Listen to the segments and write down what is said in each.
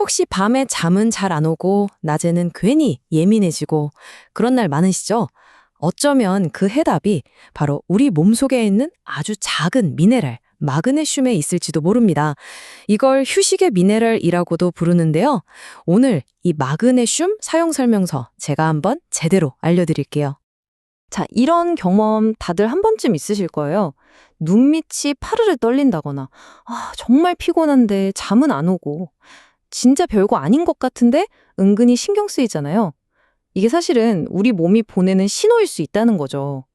혹시 밤에 잠은 잘 안 오고 낮에는 괜히 예민해지고 그런 날 많으시죠? 어쩌면 그 해답이 바로 우리 몸속에 있는 아주 작은 미네랄, 마그네슘에 있을지도 모릅니다. 이걸 휴식의 미네랄이라고도 부르는데요. 오늘 이 마그네슘 사용 설명서 제가 한번 제대로 알려드릴게요. 자, 이런 경험 다들 한 번쯤 있으실 거예요. 눈밑이 파르르 떨린다거나, 정말 피곤한데 잠은 안 오고, 진짜 별거 아닌 것 같은데 은근히 신경 쓰이잖아요. 이게 사실은 우리 몸이 보내는 신호일 수 있다는 거죠.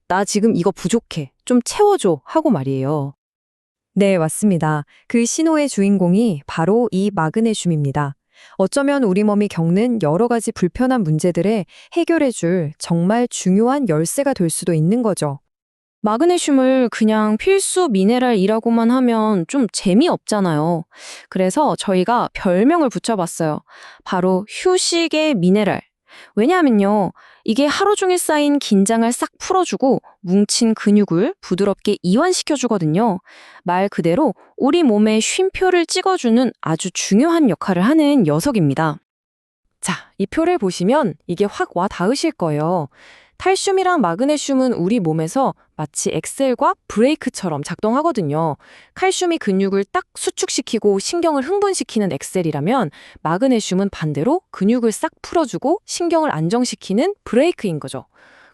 나 지금 이거 부족해. 좀 채워줘. 하고 말이에요. 네, 맞습니다. 그 신호의 주인공이 바로 이 마그네슘입니다. 어쩌면 우리 몸이 겪는 여러 가지 불편한 문제들에 해결해줄 정말 중요한 열쇠가 될 수도 있는 거죠. 마그네슘을 그냥 필수 미네랄이라고만 하면 좀 재미없잖아요. 그래서 저희가 별명을 붙여봤어요. 바로 휴식의 미네랄. 왜냐하면요, 이게 하루 종일 쌓인 긴장을 싹 풀어주고 뭉친 근육을 부드럽게 이완시켜주거든요. 말 그대로 우리 몸에 쉼표를 찍어주는 아주 중요한 역할을 하는 녀석입니다. 자, 이 표를 보시면 이게 확 와 닿으실 거예요. 탈슘이랑 마그네슘은 우리 몸에서 마치 엑셀과 브레이크처럼 작동하거든요. 칼슘이 근육을 딱 수축시키고 신경을 흥분시키는 엑셀이라면 마그네슘은 반대로 근육을 싹 풀어주고 신경을 안정시키는 브레이크인 거죠.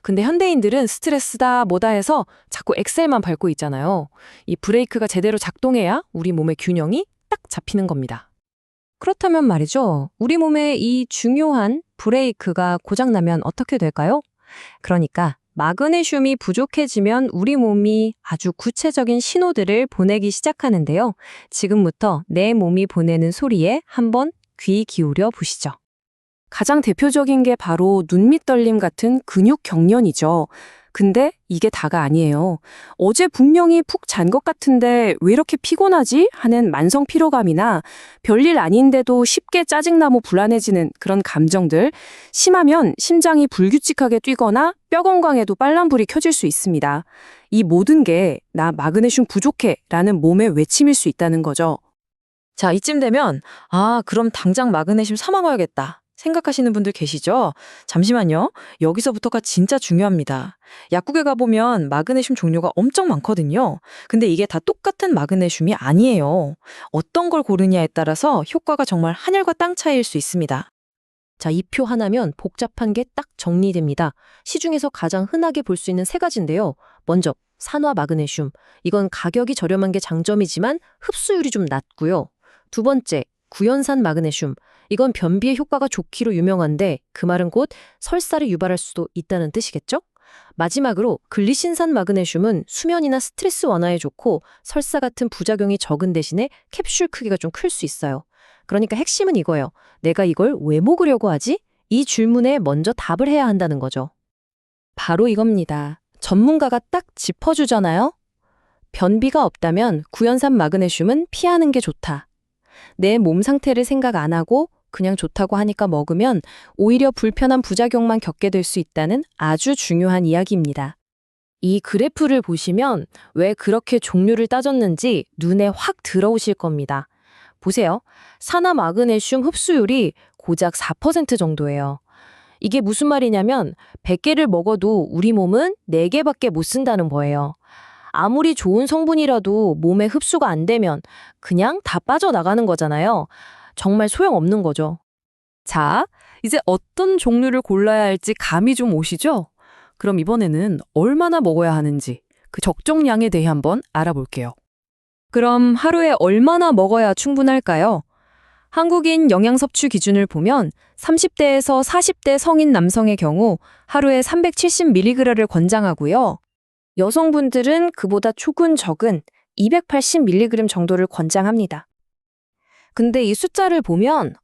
근데 현대인들은 스트레스다 뭐다 해서 자꾸 엑셀만 밟고 있잖아요. 이 브레이크가 제대로 작동해야 우리 몸의 균형이 딱 잡히는 겁니다. 그렇다면 말이죠. 우리 몸의 이 중요한 브레이크가 고장나면 어떻게 될까요? 그러니까 마그네슘이 부족해지면 우리 몸이 아주 구체적인 신호들을 보내기 시작하는데요. 지금부터 내 몸이 보내는 소리에 한번 귀 기울여 보시죠. 가장 대표적인 게 바로 눈밑 떨림 같은 근육 경련이죠. 근데 이게 다가 아니에요. 어제 분명히 푹 잔 것 같은데 왜 이렇게 피곤하지? 하는 만성 피로감이나 별일 아닌데도 쉽게 짜증나고 불안해지는 그런 감정들, 심하면 심장이 불규칙하게 뛰거나 뼈 건강에도 빨간불이 켜질 수 있습니다. 이 모든 게 나 마그네슘 부족해 라는 몸의 외침일 수 있다는 거죠. 자, 이쯤 되면 그럼 당장 마그네슘 사 먹어야겠다 생각하시는 분들 계시죠? 잠시만요. 여기서부터가 진짜 중요합니다. 약국에 가보면 마그네슘 종류가 엄청 많거든요. 근데 이게 다 똑같은 마그네슘이 아니에요. 어떤 걸 고르냐에 따라서 효과가 정말 하늘과 땅 차이일 수 있습니다. 자, 이 표 하나면 복잡한 게 딱 정리됩니다. 시중에서 가장 흔하게 볼 수 있는 세 가지인데요. 먼저 산화 마그네슘. 이건 가격이 저렴한 게 장점이지만 흡수율이 좀 낮고요. 두 번째, 구연산 마그네슘. 이건 변비의 효과가 좋기로 유명한데 그 말은 곧 설사를 유발할 수도 있다는 뜻이겠죠? 마지막으로 글리신산 마그네슘은 수면이나 스트레스 완화에 좋고 설사 같은 부작용이 적은 대신에 캡슐 크기가 좀 클 수 있어요. 그러니까 핵심은 이거예요. 내가 이걸 왜 먹으려고 하지? 이 질문에 먼저 답을 해야 한다는 거죠. 바로 이겁니다. 전문가가 딱 짚어주잖아요. 변비가 없다면 구연산 마그네슘은 피하는 게 좋다. 내 몸 상태를 생각 안 하고 그냥 좋다고 하니까 먹으면 오히려 불편한 부작용만 겪게 될 수 있다는 아주 중요한 이야기입니다. 이 그래프를 보시면 왜 그렇게 종류를 따졌는지 눈에 확 들어오실 겁니다. 보세요. 산화 마그네슘 흡수율이 고작 4% 정도예요. 이게 무슨 말이냐면 100개를 먹어도 우리 몸은 4개밖에 못 쓴다는 거예요. 아무리 좋은 성분이라도 몸에 흡수가 안 되면 그냥 다 빠져나가는 거잖아요. 정말 소용없는 거죠. 자, 이제 어떤 종류를 골라야 할지 감이 좀 오시죠? 그럼 이번에는 얼마나 먹어야 하는지 그 적정량에 대해 한번 알아볼게요. 그럼 하루에 얼마나 먹어야 충분할까요? 한국인 영양 섭취 기준을 보면 30대에서 40대 성인 남성의 경우 하루에 370mg를 권장하고요. 여성분들은 그보다 조금 적은 280mg 정도를 권장합니다. 근데 이 숫자를 보면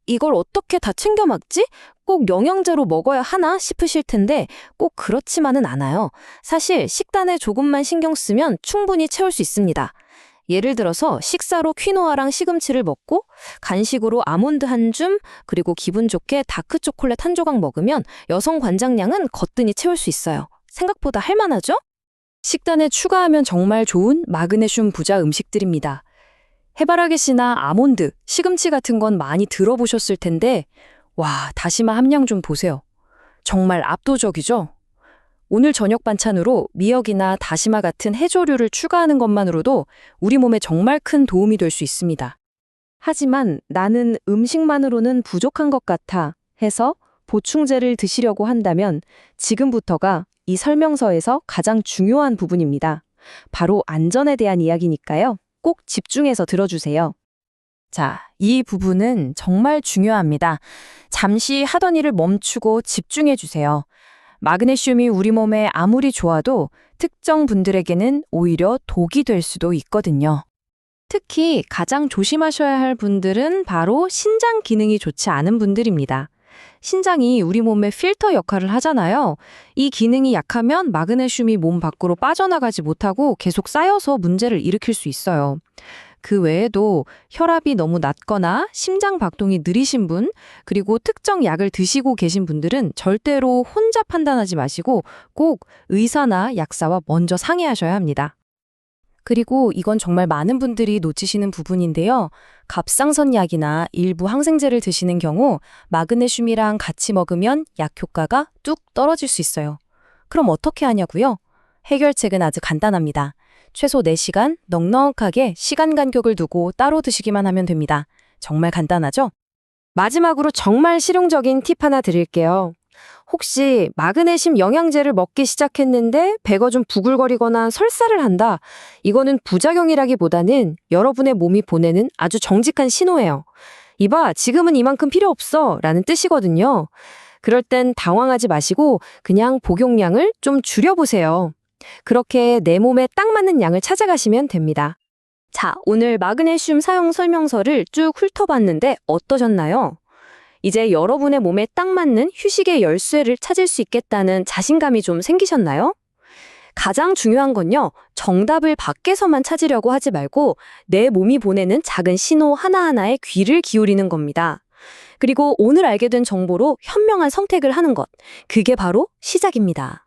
이걸 어떻게 다 챙겨 먹지? 꼭 영양제로 먹어야 하나 싶으실 텐데 꼭 그렇지만은 않아요. 사실 식단에 조금만 신경 쓰면 충분히 채울 수 있습니다. 예를 들어서 식사로 퀴노아랑 시금치를 먹고 간식으로 아몬드 한 줌, 그리고 기분 좋게 다크 초콜릿 한 조각 먹으면 여성 관장량은 거뜬히 채울 수 있어요. 생각보다 할만하죠? 식단에 추가하면 정말 좋은 마그네슘 부자 음식들입니다. 해바라기씨나 아몬드, 시금치 같은 건 많이 들어보셨을 텐데, 와, 다시마 함량 좀 보세요. 정말 압도적이죠? 오늘 저녁 반찬으로 미역이나 다시마 같은 해조류를 추가하는 것만으로도 우리 몸에 정말 큰 도움이 될 수 있습니다. 하지만 나는 음식만으로는 부족한 것 같아 해서 보충제를 드시려고 한다면 지금부터가 이 설명서에서 가장 중요한 부분입니다. 바로 안전에 대한 이야기니까요. 꼭 집중해서 들어주세요. 자, 이 부분은 정말 중요합니다. 잠시 하던 일을 멈추고 집중해 주세요. 마그네슘이 우리 몸에 아무리 좋아도 특정 분들에게는 오히려 독이 될 수도 있거든요. 특히 가장 조심하셔야 할 분들은 바로 신장 기능이 좋지 않은 분들입니다. 신장이 우리 몸의 필터 역할을 하잖아요. 이 기능이 약하면 마그네슘이 몸 밖으로 빠져나가지 못하고 계속 쌓여서 문제를 일으킬 수 있어요. 그 외에도 혈압이 너무 낮거나 심장 박동이 느리신 분, 그리고 특정 약을 드시고 계신 분들은 절대로 혼자 판단하지 마시고 꼭 의사나 약사와 먼저 상의하셔야 합니다. 그리고 이건 정말 많은 분들이 놓치시는 부분인데요. 갑상선 약이나 일부 항생제를 드시는 경우 마그네슘이랑 같이 먹으면 약 효과가 뚝 떨어질 수 있어요. 그럼 어떻게 하냐고요? 해결책은 아주 간단합니다. 최소 4시간 넉넉하게 시간 간격을 두고 따로 드시기만 하면 됩니다. 정말 간단하죠? 마지막으로 정말 실용적인 팁 하나 드릴게요. 혹시 마그네슘 영양제를 먹기 시작했는데 배가 좀 부글거리거나 설사를 한다. 이거는 부작용이라기보다는 여러분의 몸이 보내는 아주 정직한 신호예요. 이봐, 지금은 이만큼 필요 없어 라는 뜻이거든요. 그럴 땐 당황하지 마시고 그냥 복용량을 좀 줄여보세요. 그렇게 내 몸에 딱 맞는 양을 찾아가시면 됩니다. 자, 오늘 마그네슘 사용 설명서를 쭉 훑어봤는데 어떠셨나요? 이제 여러분의 몸에 딱 맞는 휴식의 열쇠를 찾을 수 있겠다는 자신감이 좀 생기셨나요? 가장 중요한 건요, 정답을 밖에서만 찾으려고 하지 말고 내 몸이 보내는 작은 신호 하나하나에 귀를 기울이는 겁니다. 그리고 오늘 알게 된 정보로 현명한 선택을 하는 것, 그게 바로 시작입니다.